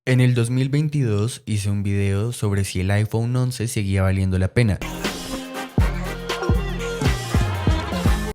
En el 2022 hice un video sobre si el iPhone 11 seguía valiendo la pena.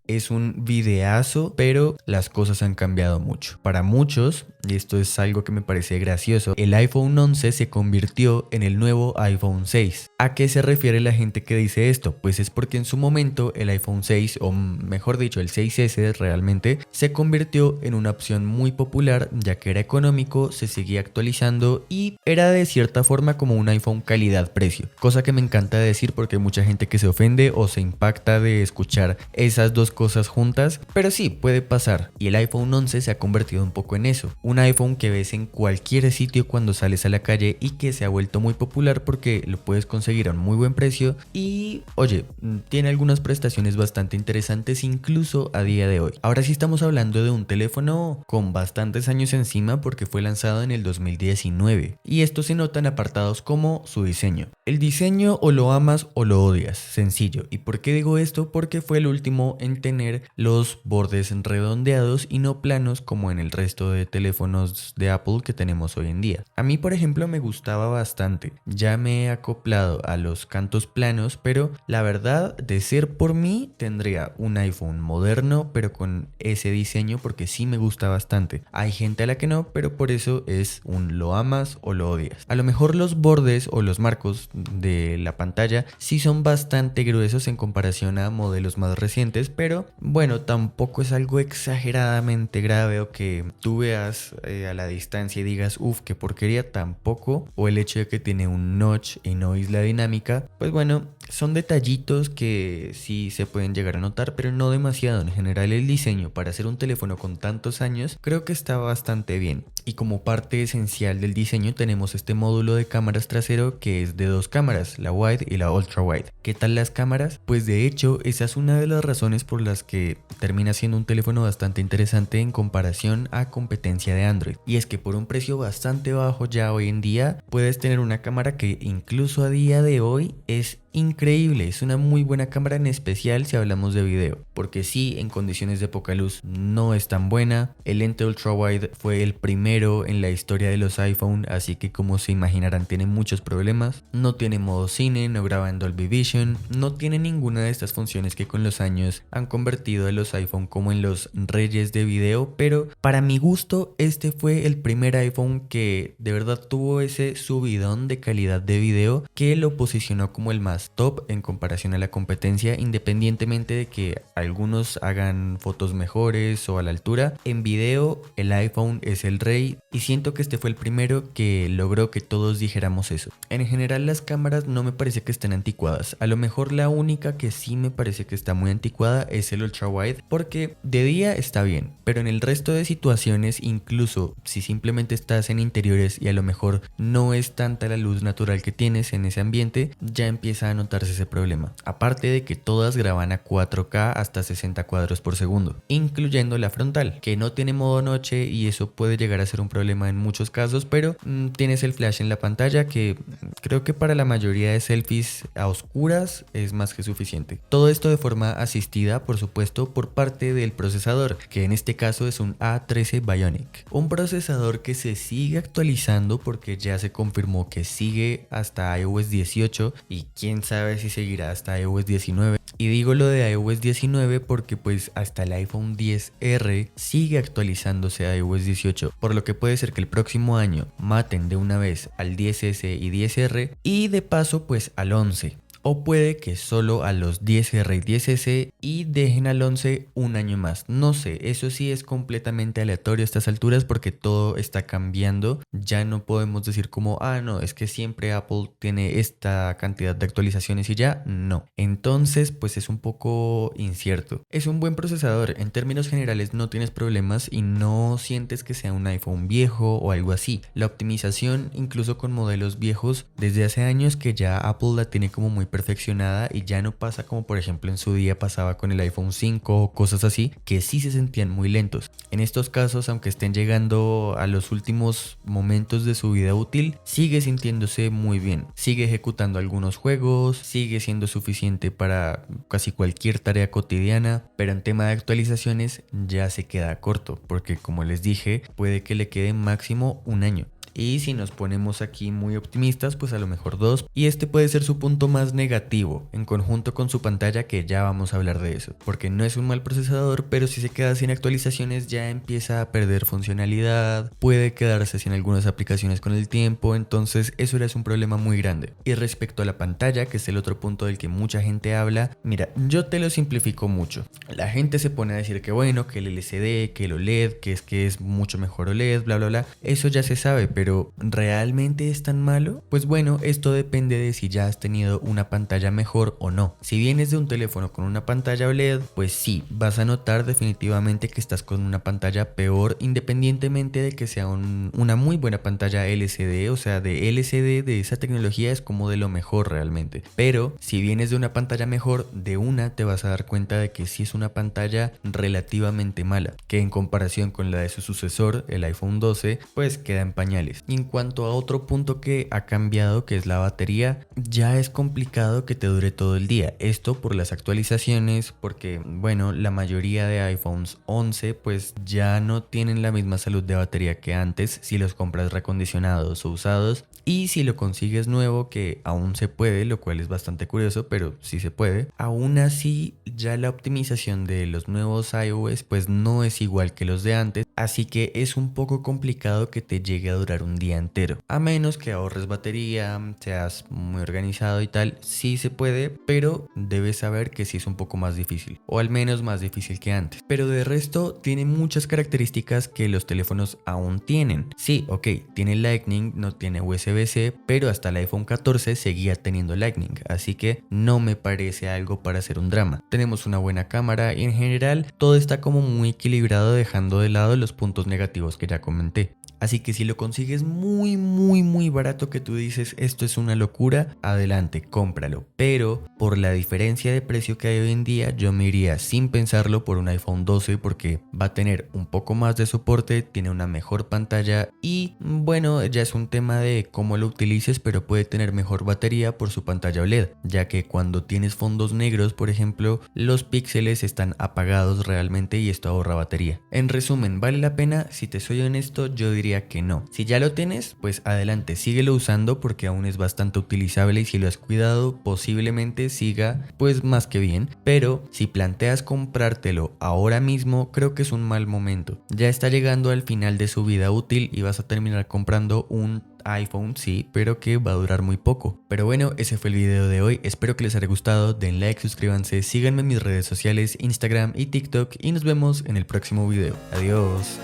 Es un videazo, pero las cosas han cambiado mucho. Para muchos, y esto es algo que me parece gracioso, el iPhone 11 se convirtió en el nuevo iPhone 6. ¿A qué se refiere la gente que dice esto? Pues es porque en su momento el iPhone 6, o mejor dicho el 6S realmente, se convirtió en una opción muy popular ya que era económico, se seguía actualizando y era de cierta forma como un iPhone calidad-precio. Cosa que me encanta decir porque hay mucha gente que se ofende o se impacta de escuchar esas dos cosas juntas, pero sí, puede pasar. Y el iPhone 11 se ha convertido un poco en eso. Un iPhone que ves en cualquier sitio cuando sales a la calle y que se ha vuelto muy popular porque lo puedes conseguir a un muy buen precio y, oye, tiene algunas prestaciones bastante interesantes incluso a día de hoy. Ahora sí estamos hablando de un teléfono con bastantes años encima porque fue lanzado en el 2019 y esto se nota en apartados como su diseño. El diseño o lo amas o lo odias, sencillo. ¿Y por qué digo esto? Porque fue el último en tener los bordes redondeados y no planos como en el resto de teléfonos de Apple que tenemos hoy en día. A mí, por ejemplo, me gustaba bastante. Ya me he acoplado a los cantos planos, pero la verdad, de ser por mí, tendría un iPhone moderno, pero con ese diseño porque sí me gusta bastante. Hay gente a la que no, pero por eso es un lo amas o lo odias. A lo mejor los bordes o los marcos de la pantalla sí son bastante gruesos en comparación a modelos más recientes, pero bueno, tampoco es algo exageradamente grave o que tú veas a la distancia y digas uff, qué porquería, tampoco. O el hecho de que tiene un notch y no isla dinámica, pues bueno, son detallitos que sí se pueden llegar a notar, pero no demasiado. En general el diseño para hacer un teléfono con tantos años creo que está bastante bien. Y como parte esencial del diseño tenemos este módulo de cámaras trasero que es de dos cámaras, la wide y la ultra wide. ¿Qué tal las cámaras? Pues de hecho esa es una de las razones por las que termina siendo un teléfono bastante interesante en comparación a competencia de Android. Y es que por un precio bastante bajo ya hoy en día puedes tener una cámara que incluso a día de hoy es increíble, es una muy buena cámara, en especial si hablamos de video, porque sí, en condiciones de poca luz no es tan buena. El lente ultra wide fue el primero en la historia de los iPhone, así que como se imaginarán tiene muchos problemas. No tiene modo cine, no graba en Dolby Vision, no tiene ninguna de estas funciones que con los años han convertido a los iPhone como en los reyes de video, pero para mi gusto este fue el primer iPhone que de verdad tuvo ese subidón de calidad de video que lo posicionó como el más top en comparación a la competencia, independientemente de que algunos hagan fotos mejores o a la altura. En video el iPhone es el rey y siento que este fue el primero que logró que todos dijéramos eso. En general las cámaras no me parece que estén anticuadas, a lo mejor la única que sí me parece que está muy anticuada es el ultra wide, porque de día está bien, pero en el resto de situaciones, incluso si simplemente estás en interiores y a lo mejor no es tanta la luz natural que tienes en ese ambiente, ya empieza a notarse ese problema. Aparte de que todas graban a 4K hasta 60 cuadros por segundo, incluyendo la frontal, que no tiene modo noche y eso puede llegar a ser un problema en muchos casos, pero tienes el flash en la pantalla que creo que para la mayoría de selfies a oscuras es más que suficiente. Todo esto de forma asistida, por supuesto, por parte del procesador, que en este caso es un A13 Bionic, un procesador que se sigue actualizando porque ya se confirmó que sigue hasta iOS 18 y quién sabe si seguirá hasta iOS 19. Y digo lo de iOS 19 porque pues hasta el iPhone XR sigue actualizándose a iOS 18, por lo que puede ser que el próximo año maten de una vez al XS y XR y de paso pues al 11. O puede que solo a los 10R y 10S y dejen al 11 un año más. No sé, eso sí es completamente aleatorio a estas alturas porque todo está cambiando. Ya no podemos decir como, no, es que siempre Apple tiene esta cantidad de actualizaciones y ya, no. Entonces, pues es un poco incierto. Es un buen procesador, en términos generales no tienes problemas y no sientes que sea un iPhone viejo o algo así. La optimización, incluso con modelos viejos, desde hace años que ya Apple la tiene como muy perfeccionada y ya no pasa como por ejemplo en su día pasaba con el iPhone 5 o cosas así que sí se sentían muy lentos. En estos casos, aunque estén llegando a los últimos momentos de su vida útil, sigue sintiéndose muy bien, sigue ejecutando algunos juegos, sigue siendo suficiente para casi cualquier tarea cotidiana, pero en tema de actualizaciones ya se queda corto porque como les dije puede que le quede máximo un año. y si nos ponemos aquí muy optimistas, pues a lo mejor 2, y este puede ser su punto más negativo, en conjunto con su pantalla, que ya vamos a hablar de eso, porque no es un mal procesador, pero si se queda sin actualizaciones ya empieza a perder funcionalidad, puede quedarse sin algunas aplicaciones con el tiempo, entonces eso era un problema muy grande. Y respecto a la pantalla, que es el otro punto del que mucha gente habla, mira, yo te lo simplifico mucho. La gente se pone a decir que bueno, que el LCD, que el OLED, que es mucho mejor OLED, bla bla bla, eso ya se sabe, pero ¿realmente es tan malo? Pues bueno, esto depende de si ya has tenido una pantalla mejor o no. Si vienes de un teléfono con una pantalla OLED, pues sí, vas a notar definitivamente que estás con una pantalla peor, independientemente de que sea una muy buena pantalla LCD, o sea, de LCD de esa tecnología es como de lo mejor realmente. Pero si vienes de una pantalla mejor, de una te vas a dar cuenta de que sí es una pantalla relativamente mala, que en comparación con la de su sucesor, el iPhone 12, pues queda en pañales. Y en cuanto a otro punto que ha cambiado, que es la batería, ya es complicado que te dure todo el día. Esto por las actualizaciones, porque bueno, la mayoría de iPhones 11 pues ya no tienen la misma salud de batería que antes si los compras recondicionados o usados, y si lo consigues nuevo, que aún se puede, lo cual es bastante curioso, pero sí se puede, aún así ya la optimización de los nuevos iOS pues no es igual que los de antes, así que es un poco complicado que te llegue a durar un día entero, a menos que ahorres batería, seas muy organizado y tal, sí se puede, pero debes saber que sí es un poco más difícil, o al menos más difícil que antes. Pero de resto tiene muchas características que los teléfonos aún tienen. Sí, ok, tiene Lightning, no tiene USB-C, pero hasta el iPhone 14 seguía teniendo Lightning, así que no me parece algo para hacer un drama. Tenemos una buena cámara y en general todo está como muy equilibrado, dejando de lado los puntos negativos que ya comenté. Así que si lo consigues muy barato, que tú dices esto es una locura, adelante, cómpralo. Pero por la diferencia de precio que hay hoy en día, yo me iría sin pensarlo por un iPhone 12, porque va a tener un poco más de soporte, tiene una mejor pantalla y bueno, ya es un tema de cómo lo utilices, pero puede tener mejor batería por su pantalla OLED, ya que cuando tienes fondos negros, por ejemplo, los píxeles están apagados realmente y esto ahorra batería. En resumen, ¿vale la pena? Si te soy honesto, yo diría que no. Si ya lo tienes, pues adelante, síguelo usando porque aún es bastante utilizable y si lo has cuidado, posiblemente siga pues más que bien. Pero si planteas comprártelo ahora mismo, creo que es un mal momento. Ya está llegando al final de su vida útil y vas a terminar comprando un iPhone, sí, pero que va a durar muy poco. Pero bueno, ese fue el video de hoy, espero que les haya gustado, den like, suscríbanse, síganme en mis redes sociales, Instagram y TikTok y nos vemos en el próximo video. Adiós.